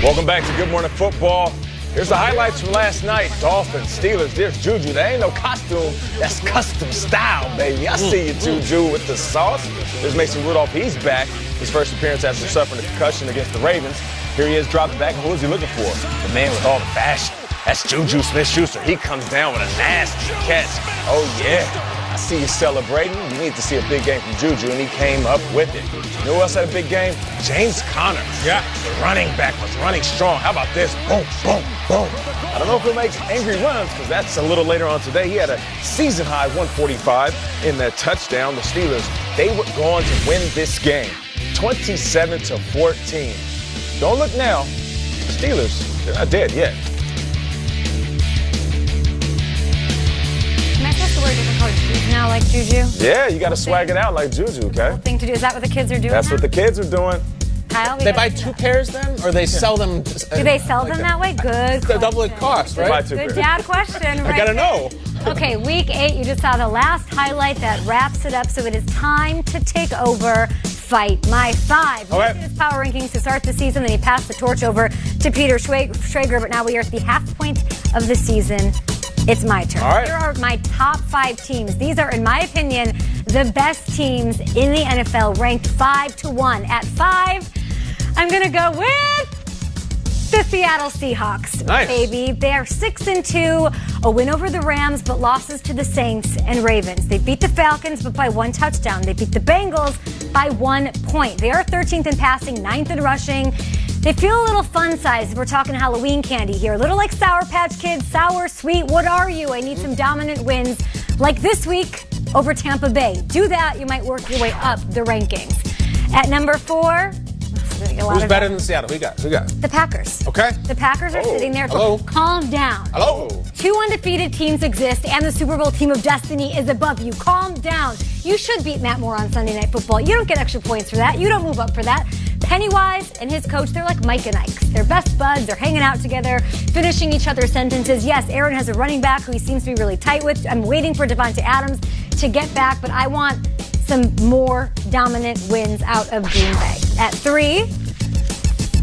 Welcome back to Good Morning Football. Here's the highlights from last night. Dolphins, Steelers, there's Juju. There ain't no costume. That's custom style, baby. I see you, Juju, with the sauce. There's Mason Rudolph. He's back. His first appearance after suffering a concussion against the Ravens. Here he is dropping back. Who is he looking for? The man with all the fashion. That's Juju Smith-Schuster. He comes down with a nasty catch. Oh, yeah. I see you celebrating. You need to see a big game from Juju, and he came up with it. You know who else had a big game? James Conner. Yeah. The running back was running strong. How about this? Boom, boom, boom. I don't know if he'll make angry runs, because that's a little later on today. He had a season-high 145 in that touchdown. The Steelers, they were going to win this game, 27-14. Don't look now. Steelers, they're not dead yet. Am I supposed to wear different colored shoes now like Juju? Yeah, you got to swag it out like Juju, okay? Cool thing to do. Is that what the kids are doing That's now? what the kids are doing. Kyle, They buy two pairs then, or they sell them? Do they sell them that way? Good. They're double the cost, right? Good dad question. Right I gotta know. Okay, week 8, you just saw the last highlight that wraps it up, so it is time to take over Fight My 5. Okay. This is power rankings to start the season, then he passed the torch over to Peter Schrager, but now we are at the half point of the season. It's my turn. All right. Here are my top 5 teams. These are, in my opinion, the best teams in the NFL, ranked 5-1. At 5, I'm going to go with the Seattle Seahawks. Nice. Baby. They are 6-2, a win over the Rams, but losses to the Saints and Ravens. They beat the Falcons, but by 1 touchdown. They beat the Bengals by 1 point. They are 13th in passing, 9th in rushing. They feel a little fun-sized. We're talking Halloween candy here. A little like Sour Patch Kids, sour, sweet. What are you? I need some dominant wins like this week over Tampa Bay. Do that, you might work your way up the rankings. At number 4, Who's better than Seattle? Who you got? the Packers. Okay. The Packers are sitting there. Hello. Calm down. Hello. 2 undefeated teams exist, and the Super Bowl team of destiny is above you. Calm down. You should beat Matt Moore on Sunday Night Football. You don't get extra points for that. You don't move up for that. Pennywise and his coach, they're like Mike and Ike. They're best buds. They're hanging out together, finishing each other's sentences. Yes, Aaron has a running back who he seems to be really tight with. I'm waiting for Devontae Adams to get back, but I want some more dominant wins out of Green Bay. At 3,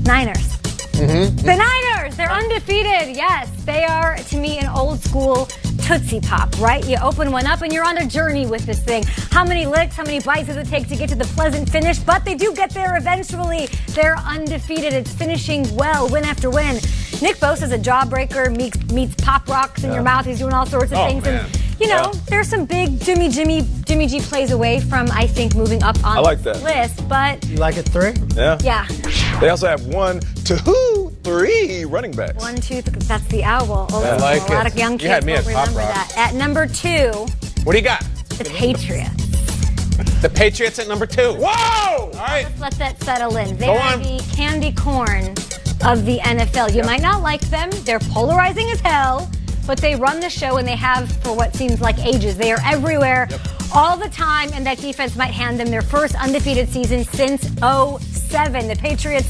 Niners. The Niners, they're undefeated. Yes, they are, to me, an old school Tootsie Pop, right? You open one up and you're on a journey with this thing. How many licks, how many bites does it take to get to the pleasant finish? But they do get there eventually. They're undefeated. It's finishing well, win after win. Nick Bosa's a jawbreaker, meets pop rocks in your mouth. He's doing all sorts of things. Man. And, you know, there's some big Jimmy G plays away from, I think, moving up on this list. But You like it 3? yeah. They also have 1, 2, 3 running backs. 1, 2, that's the owl. Oh, I like a lot it. of young You kids had me won't at Pop remember Rock. that. At number 2, What do you got? the Patriots. The Patriots at number 2. Whoa! All right. Let's let that settle in. They Go are on. the candy corn of the NFL. You might not like them. They're polarizing as hell, but they run the show, and they have for what seems like ages. They are everywhere all the time, and that defense might hand them their first undefeated season since 2007. The Patriots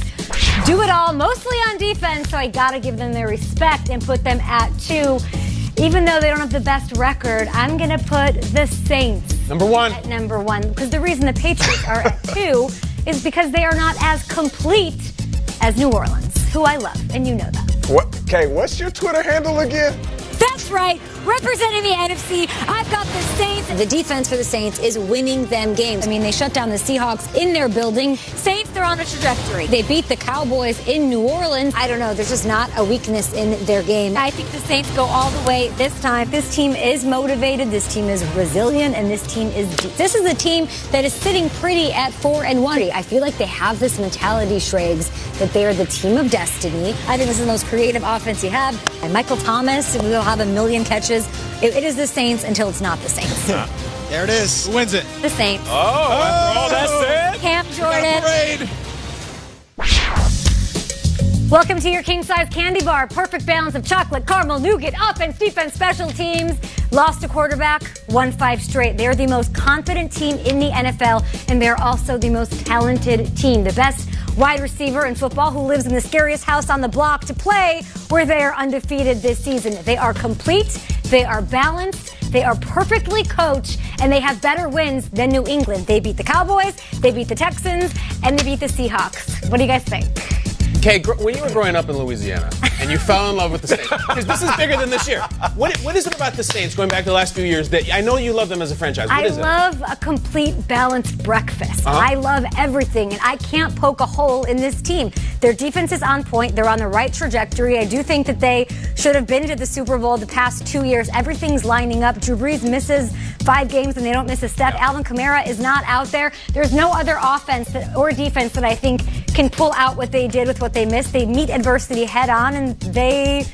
do it all, mostly on defense, so I gotta give them their respect and put them at 2. Even though they don't have the best record, I'm gonna put the Saints Number 1. at number 1, because the reason the Patriots are at 2 is because they are not as complete as New Orleans, who I love, and you know that. Okay, what's your Twitter handle again? That's right. Representing the NFC, I've got the Saints. The defense for the Saints is winning them games. I mean, they shut down the Seahawks in their building. Saints, they're on a trajectory. They beat the Cowboys in New Orleans. I don't know. There's just not a weakness in their game. I think the Saints go all the way this time. This team is motivated, this team is resilient, and this team is deep. This is a team that is sitting pretty at 4-1. I feel like they have this mentality, Schrags, that they are the team of destiny. I think this is the most creative offense you have. And Michael Thomas will have a million catches. It is the Saints until it's not the Saints. There it is. Who wins it? The Saints. After all that said, Cam Jordan. Parade. Welcome to your king-size candy bar. Perfect balance of chocolate, caramel, nougat, offense, defense, special teams. Lost a quarterback, won 5 straight. They're the most confident team in the NFL, and they're also the most talented team. The best wide receiver in football who lives in the scariest house on the block to play where they are undefeated this season. They are complete, they are balanced, they are perfectly coached, and they have better wins than New England. They beat the Cowboys, they beat the Texans, and they beat the Seahawks. What do you guys think? Okay, when you were growing up in Louisiana and you fell in love with the Saints, because this is bigger than this year. What is it about the Saints going back to the last few years that I know you love them as a franchise? What is it? I love a complete balanced breakfast. I love everything, and I can't poke a hole in this team. Their defense is on point. They're on the right trajectory. I do think that they should have been to the Super Bowl the past 2 years. Everything's lining up. Drew Brees misses 5 games and they don't miss a step. Alvin Kamara is not out there. There's no other offense or defense that I think can pull out what they did with what they missed. They meet adversity head on and they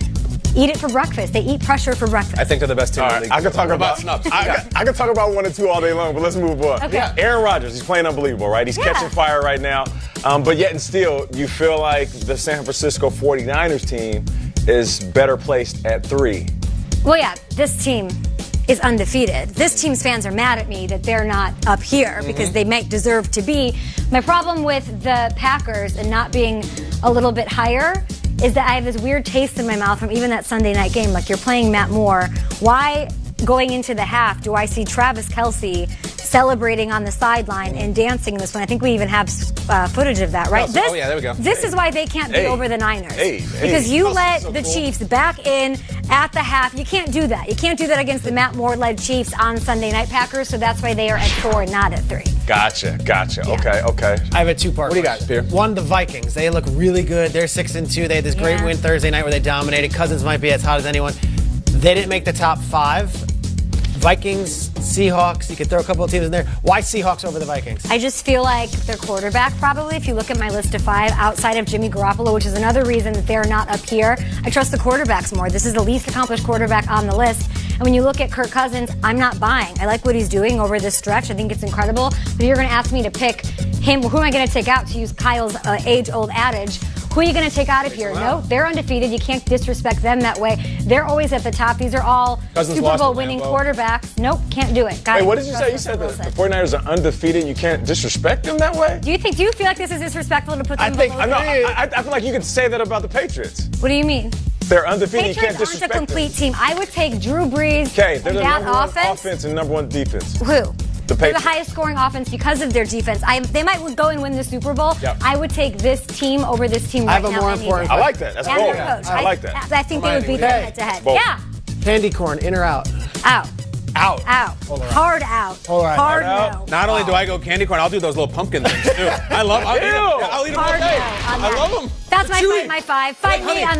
eat it for breakfast. They eat pressure for breakfast. I think they're the best team in the league. I could talk about snubs. I could talk about 1 and 2 all day long, but let's move on. Okay. Yeah. Aaron Rodgers, he's playing unbelievable, right? He's catching fire right now. But yet and still, you feel like the San Francisco 49ers team is better placed at 3. Well, yeah, this team is undefeated. This team's fans are mad at me that they're not up here because they might deserve to be. My problem with the Packers and not being a little bit higher is that I have this weird taste in my mouth from even that Sunday night game. Like, you're playing Matt Moore. Why, going into the half, do I see Travis Kelce celebrating on the sideline and dancing in this one? I think we even have footage of that, right? Oh, yeah, there we go. This is why they can't be over the Niners. Because you let the Chiefs back in at the half. You can't do that. You can't do that against the Matt Moore-led Chiefs on Sunday night Packers, so that's why they are at 4 and not at 3. Gotcha. Yeah. Okay. I have a 2-part. What do you got, Pierre? One, the Vikings. They look really good. They're 6-2. They had this great win Thursday night where they dominated. Cousins might be as hot as anyone. They didn't make the top 5. Vikings, Seahawks, you could throw a couple of teams in there. Why Seahawks over the Vikings? I just feel like their quarterback, probably, if you look at my list of 5, outside of Jimmy Garoppolo, which is another reason that they're not up here, I trust the quarterbacks more. This is the least accomplished quarterback on the list. And when you look at Kirk Cousins, I'm not buying. I like what he's doing over this stretch. I think it's incredible. But you're going to ask me to pick him. Who am I going to take out, to use Kyle's age-old adage? Who are you going to take out of here? No, they're undefeated. You can't disrespect them that way. They're always at the top. These are all Super Bowl winning quarterbacks. Nope, can't do it. Wait, what did you say? You said the 49ers are undefeated. You can't disrespect them that way? Do you feel like this is disrespectful to put them below? I feel like you could say that about the Patriots. What do you mean? They're undefeated. Patriots You can't disrespect aren't a complete team. I would take Drew Brees they're and the that number 1 offense. offense and number 1 defense. Who? The They're Patriots. the highest scoring offense because of their defense. They might go and win the Super Bowl. Yep. I would take this team over this team right now. I have a more important. I like that. That's bold. I like that. I think they would beat them head to head. Bold. Yeah. Candy corn, in or out? Out. Out. Hard out. Hard no. Not only do I go candy corn, I'll do those little pumpkin things too. I'll eat them all day. I love them. That's my 5. Fight me on that.